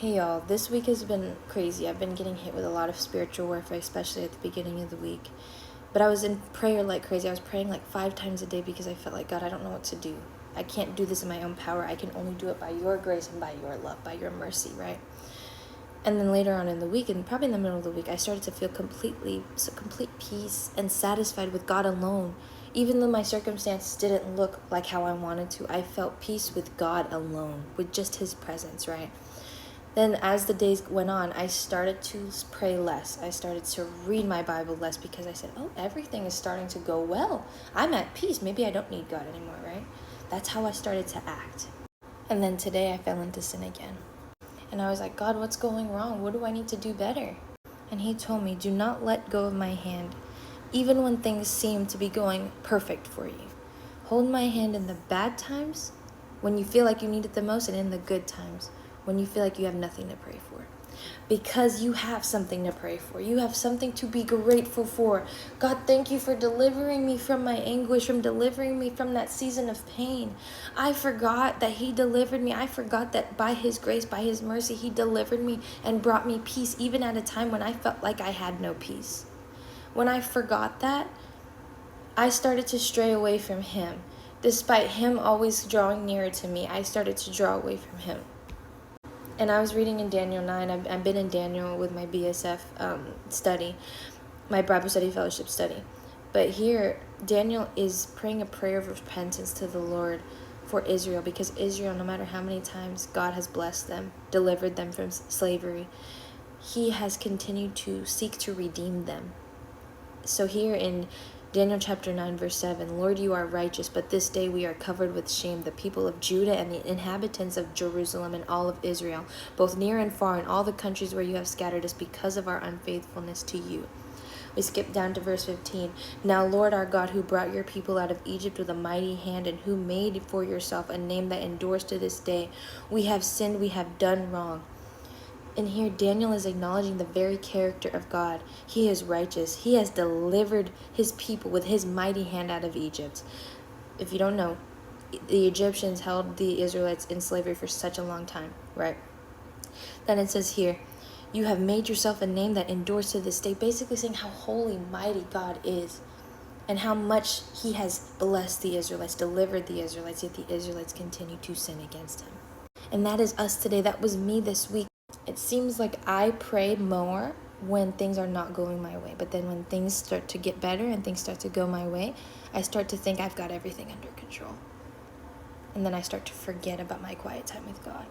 Hey y'all, this week has been crazy. I've been getting hit with a lot of spiritual warfare, especially at the beginning of the week. But I was in prayer like crazy. I was praying like 5 times a day because I felt like, God, I don't know what to do. I can't do this in my own power. I can only do it by your grace and by your love, by your mercy, right? And then later on in the week, and probably in the middle of the week, I started to feel complete peace and satisfied with God alone. Even though my circumstances didn't look like how I wanted to, I felt peace with God alone, with just his presence, right? Then as the days went on, I started to pray less. I started to read my Bible less because I said, oh, everything is starting to go well. I'm at peace. Maybe I don't need God anymore, right? That's how I started to act. And then today I fell into sin again. And I was like, God, what's going wrong? What do I need to do better? And he told me, do not let go of my hand, even when things seem to be going perfect for you. Hold my hand in the bad times, when you feel like you need it the most, and in the good times, when you feel like you have nothing to pray for. Because you have something to pray for. You have something to be grateful for. God, thank you for delivering me from my anguish, from delivering me from that season of pain. I forgot that he delivered me. I forgot that by his grace, by his mercy, he delivered me and brought me peace, even at a time when I felt like I had no peace. When I forgot that, I started to stray away from him. Despite him always drawing nearer to me, I started to draw away from him. And I was reading in Daniel 9. I've been in Daniel with my BSF study, my Bible study fellowship study. But here, Daniel is praying a prayer of repentance to the Lord for Israel, because Israel, no matter how many times God has blessed them, delivered them from slavery, he has continued to seek to redeem them. So here in Daniel chapter 9, verse 7, Lord, you are righteous, but this day we are covered with shame, the people of Judah and the inhabitants of Jerusalem and all of Israel, both near and far, in all the countries where you have scattered us because of our unfaithfulness to you. We skip down to verse 15. Now, Lord our God, who brought your people out of Egypt with a mighty hand and who made for yourself a name that endures to this day, we have sinned, we have done wrong. And here Daniel is acknowledging the very character of God. He is righteous. He has delivered his people with his mighty hand out of Egypt. If you don't know, the Egyptians held the Israelites in slavery for such a long time, right? Then it says here, you have made yourself a name that endures to this day, basically saying how holy, mighty God is and how much he has blessed the Israelites, delivered the Israelites, yet the Israelites continue to sin against him. And that is us today. That was me this week. It seems like I pray more when things are not going my way. But then when things start to get better and things start to go my way, I start to think I've got everything under control. And then I start to forget about my quiet time with God.